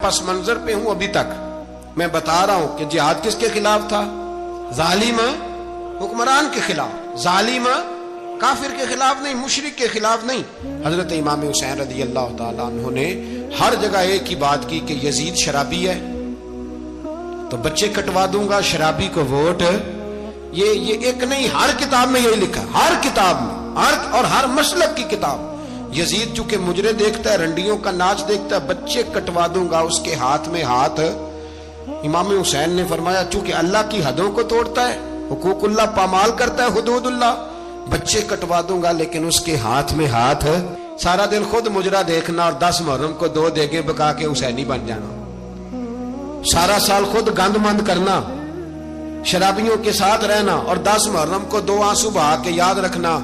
پس منظر پہ ہوں ابھی تک. میں بتا رہا ہوں کہ جہاد کس کے خلاف تھا؟ ظالم حکمران کے خلاف، ظالم کافر کے خلاف نہیں، مشرک کے خلاف نہیں. حضرت امام حسین رضی اللہ تعالیٰ عنہ نے ہر جگہ ایک ہی بات کی کہ یزید شرابی ہے تو بچے کٹوا دوں گا، شرابی کو ووٹ. یہ ایک نہیں، ہر کتاب میں یہی لکھا، ہر کتاب میں، اور ہر مسلک کی کتاب. یزید چونکہ مجرے دیکھتا ہے، رنڈیوں کا ناچ دیکھتا ہے، بچے کٹوا دوں گا، اس کے ہاتھ میں ہاتھ. امام حسین نے فرمایا چونکہ اللہ کی حدوں کو توڑتا ہے، حقوق اللہ پامال کرتا ہے، حدود اللہ، بچے کٹوا دوں گا لیکن اس کے ہاتھ میں ہاتھ. سارا دن خود مجرا دیکھنا اور 10 محرم کو 2 دیگیں پکا کے حسینی بن جانا، سارا سال خود گند مند کرنا، شرابیوں کے ساتھ رہنا، اور 10 محرم کو 2 آنسو بہا کے یاد رکھنا.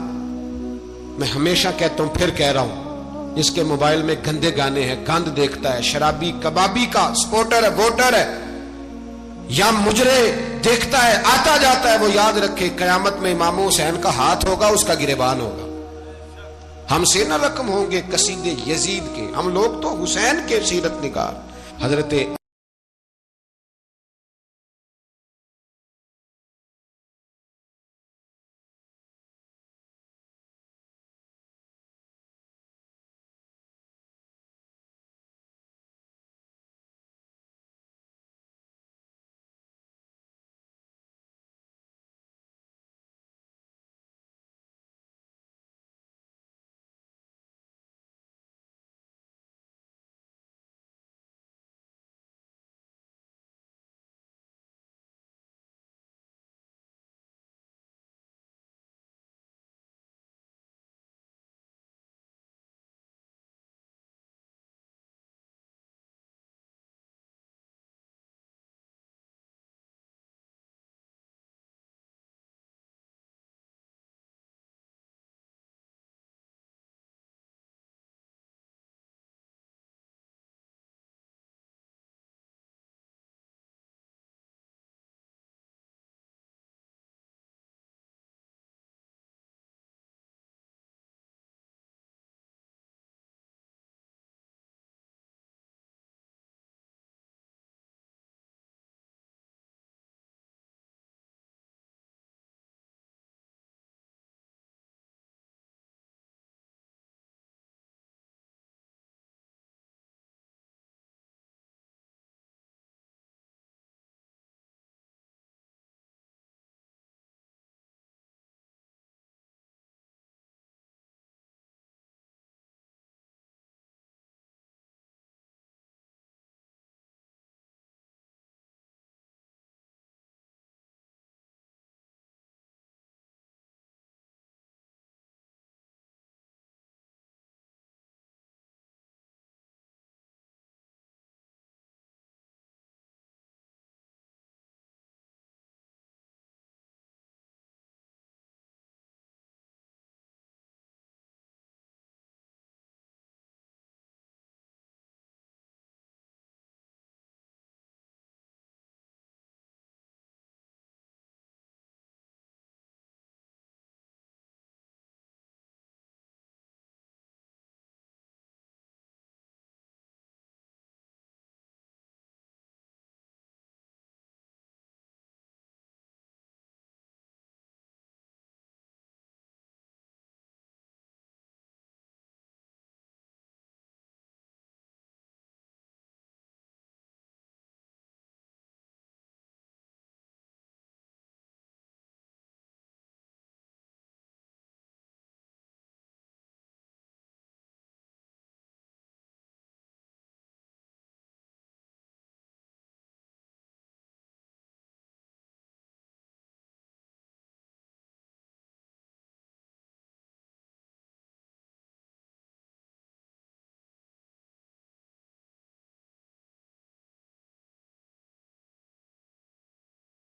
میں ہمیشہ کہتا ہوں، پھر کہہ رہا ہوں، جس کے موبائل میں گندے گانے ہیں، گند دیکھتا ہے، شرابی کبابی کا سپورٹر ہے، ووٹر ہے، یا مجرے دیکھتا ہے، آتا جاتا ہے، وہ یاد رکھے قیامت میں امام حسین کا ہاتھ ہوگا، اس کا گریبان ہوگا. ہم سے نہ رقم ہوں گے قصیدے یزید کے، ہم لوگ تو حسین کے سیرت نگار. حضرت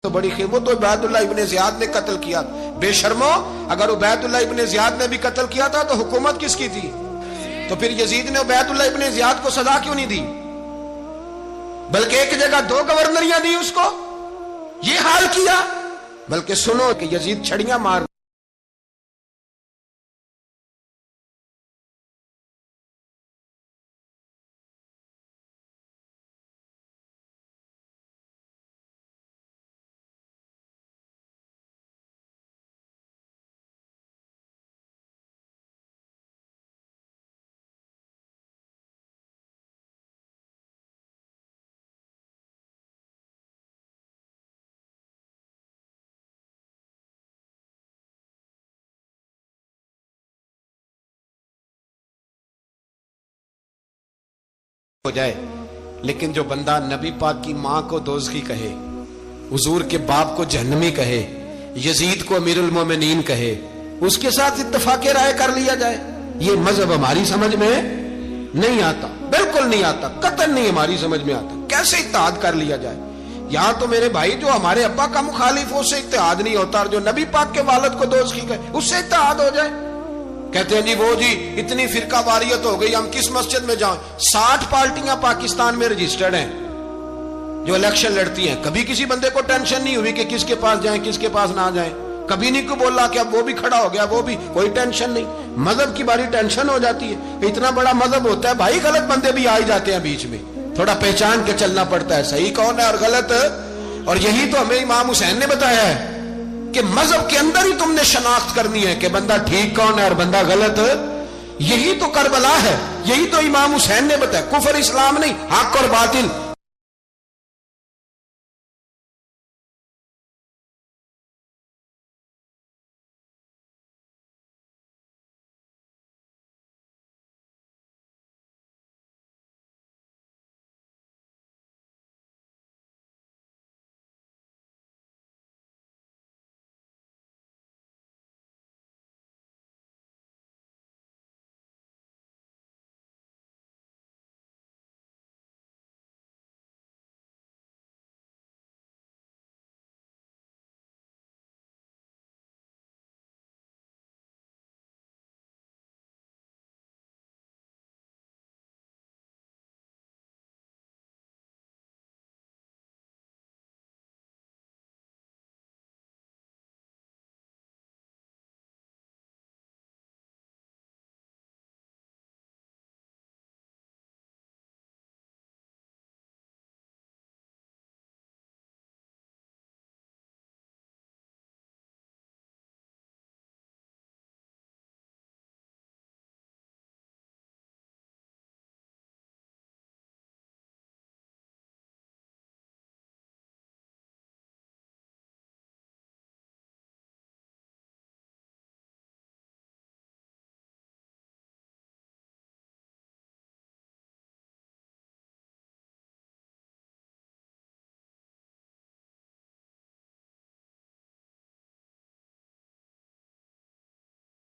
تو بڑی وہ تو عبید اللہ ابن زیاد نے قتل کیا. بے شرمو، اگر عبید اللہ ابن زیاد نے بھی قتل کیا تھا تو حکومت کس کی تھی؟ تو پھر یزید نے عبید اللہ ابن زیاد کو سزا کیوں نہیں دی، بلکہ ایک جگہ 2 گورنریاں دی اس کو، یہ حال کیا. بلکہ سنو کہ یزید چھڑیاں مار ہو جائے، لیکن جو بندہ نبی پاک کی ماں کو دوزخی کہے، حضور کے باپ کو جہنمی کہے، یزید کو امیر المومنین کہے، اس کے ساتھ اتفاق رائے کر لیا جائے، یہ مذہب ہماری سمجھ میں نہیں آتا، بالکل نہیں آتا، قطعاً نہیں ہماری سمجھ میں آتا۔ کیسے اتحاد کر لیا جائے؟ یہاں تو میرے بھائی جو ہمارے ابا کا مخالف ہو، اس سے اتحاد نہیں ہوتا، اور جو نبی پاک کے والد کو دوزخی کہے اس سے اتحاد ہو جائے۔ کہتے ہیں جی وہ جی اتنی فرقہ واریت ہو گئی، ہم کس مسجد میں جائیں؟ 60 پارٹیاں پاکستان میں رجسٹرڈ ہیں جو الیکشن لڑتی ہیں، کبھی کسی بندے کو ٹینشن نہیں ہوئی کہ کس کے پاس جائیں کس کے پاس نہ جائیں، کبھی نہیں کوئی بولا کہ اب وہ بھی کھڑا ہو گیا، وہ بھی، کوئی ٹینشن نہیں۔ مذہب کی باری ٹینشن ہو جاتی ہے، اتنا بڑا مذہب ہوتا ہے بھائی، غلط بندے بھی آ جاتے ہیں بیچ میں، تھوڑا پہچان کے چلنا پڑتا ہے صحیح کون ہے اور غلط۔ اور یہی تو ہمیں امام حسین نے بتایا ہے کہ مذہب کے اندر ہی تم نے شناخت کرنی ہے کہ بندہ ٹھیک کون ہے اور بندہ غلط۔ یہی تو کربلا ہے، یہی تو امام حسین نے بتایا، کفر اسلام نہیں، حق اور باطل۔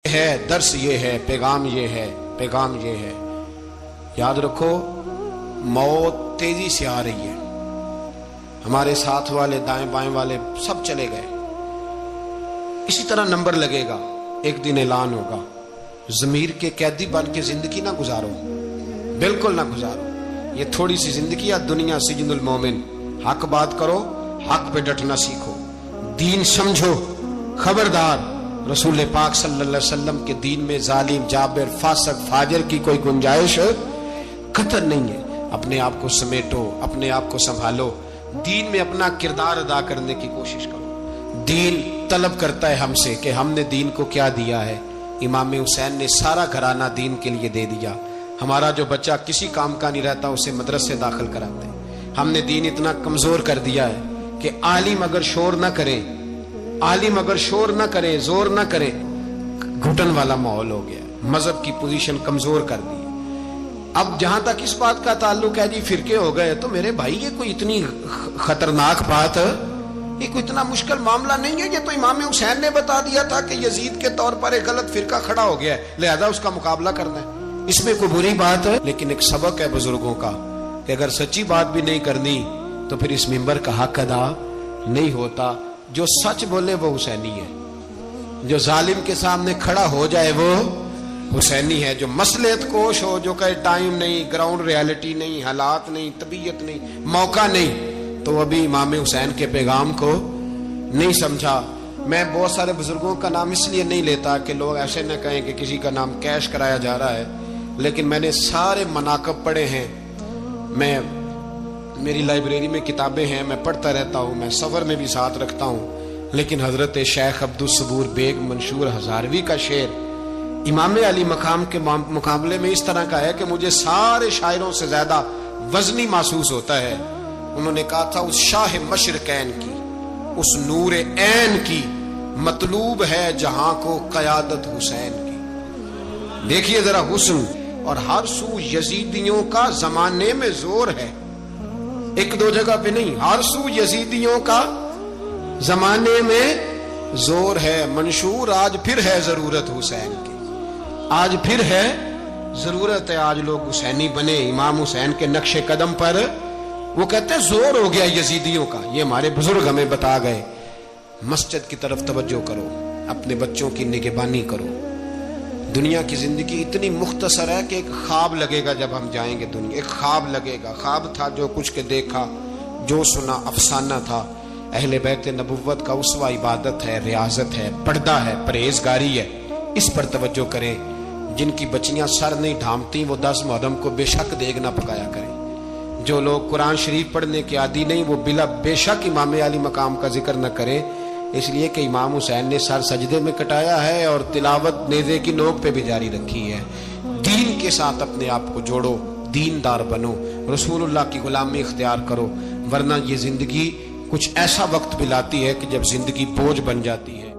ہے درس یہ ہے، پیغام یہ ہے، پیغام یہ ہے، یاد رکھو موت تیزی سے آ رہی ہے، ہمارے ساتھ والے دائیں بائیں والے سب چلے گئے، اسی طرح نمبر لگے گا، ایک دن اعلان ہوگا۔ ضمیر کے قیدی بن کے زندگی نہ گزارو، بالکل نہ گزارو، یہ تھوڑی سی زندگی ہے، دنیا سجن المومن۔ حق بات کرو، حق پہ ڈٹنا سیکھو، دین سمجھو، خبردار رسول پاک صلی اللہ علیہ وسلم کے دین میں ظالم، جابر، فاسق، فاجر کی کوئی گنجائش قطع نہیں ہے۔ اپنے آپ کو سمیٹو، اپنے آپ کو سنبھالو، دین میں اپنا کردار ادا کرنے کی کوشش کرو۔ دین طلب کرتا ہے ہم سے کہ ہم نے دین کو کیا دیا ہے۔ امام حسین نے سارا گھرانہ دین کے لیے دے دیا۔ ہمارا جو بچہ کسی کام کا نہیں رہتا اسے مدرسے داخل کراتے ہیں۔ ہم نے دین اتنا کمزور کر دیا ہے کہ عالم اگر شور نہ کرے، عالم اگر شور نہ کرے، زور نہ کرے، گھٹن والا ماحول ہو گیا، مذہب کی پوزیشن کمزور کر دی۔ اب جہاں تک اس بات کا تعلق ہے جی فرقے ہو گئے، تو میرے بھائی یہ کوئی اتنی خطرناک بات ہے، یہ کوئی اتنا مشکل معاملہ نہیں ہے۔ یہ تو امام حسین نے بتا دیا تھا کہ یزید کے طور پر ایک غلط فرقہ کھڑا ہو گیا ہے، لہذا اس کا مقابلہ کرنا ہے، اس میں کوئی بری بات ہے؟ لیکن ایک سبق ہے بزرگوں کا کہ اگر سچی بات بھی نہیں کرنی تو پھر اس منبر کا حق ادا نہیں ہوتا۔ جو سچ بولے وہ حسینی ہے، جو ظالم کے سامنے کھڑا ہو جائے وہ حسینی ہے، جو مصلحت کوش ہو، جو کہے ٹائم نہیں، گراؤنڈ ریالٹی نہیں، حالات نہیں، طبیعت نہیں، موقع نہیں، تو ابھی امام حسین کے پیغام کو نہیں سمجھا۔ میں بہت سارے بزرگوں کا نام اس لیے نہیں لیتا کہ لوگ ایسے نہ کہیں کہ کسی کا نام کیش کرایا جا رہا ہے، لیکن میں نے سارے مناقب پڑھے ہیں، میری لائبریری میں کتابیں ہیں، میں پڑھتا رہتا ہوں، میں سفر میں بھی ساتھ رکھتا ہوں، لیکن حضرت شیخ عبدالصبور بیگ منشور ہزاروی کا شعر امام علی مقام کے مقابلے میں اس طرح کا ہے کہ مجھے سارے شاعروں سے زیادہ وزنی محسوس ہوتا ہے۔ انہوں نے کہا تھا اس شاہ مشرقین کی، اس نور عین کی مطلوب ہے جہاں کو قیادت حسین کی۔ دیکھیے ذرا حسن اور ہر سو یزیدیوں کا زمانے میں زور ہے. ایک دو جگہ پہ نہیں، ہر سو یزیدیوں کا زمانے میں زور ہے. منشور آج پھر ہے ضرورت حسین کی، آج پھر ہے ضرورت ہے. آج لوگ حسینی بنے، امام حسین کے نقش قدم پر. وہ کہتے ہیں زور ہو گیا یزیدیوں کا. یہ ہمارے بزرگ ہمیں بتا گئے. مسجد کی طرف توجہ کرو، اپنے بچوں کی نگہبانی کرو. دنیا کی زندگی اتنی مختصر ہے کہ ایک خواب لگے گا جب ہم جائیں گے دنیا. ایک خواب لگے گا، خواب تھا جو کچھ کے دیکھا، جو سنا افسانہ تھا. اہل بیت نبوت کا اسوہ عبادت ہے، ریاضت ہے، پردہ ہے، پرہیزگاری ہے. اس پر توجہ کریں. جن کی بچیاں سر نہیں ڈھانپتی وہ 10 محرم کو بے شک دیگ نہ پکایا کریں. جو لوگ قرآن شریف پڑھنے کے عادی نہیں وہ بے شک امام علی مقام کا ذکر نہ کریں، اس لیے کہ امام حسین نے سر سجدے میں کٹایا ہے اور تلاوت نیزے کی نوک پہ بھی جاری رکھی ہے. دین کے ساتھ اپنے آپ کو جوڑو، دیندار بنو، رسول اللہ کی غلامی اختیار کرو، ورنہ یہ زندگی کچھ ایسا وقت بھی لاتی ہے کہ جب زندگی بوجھ بن جاتی ہے.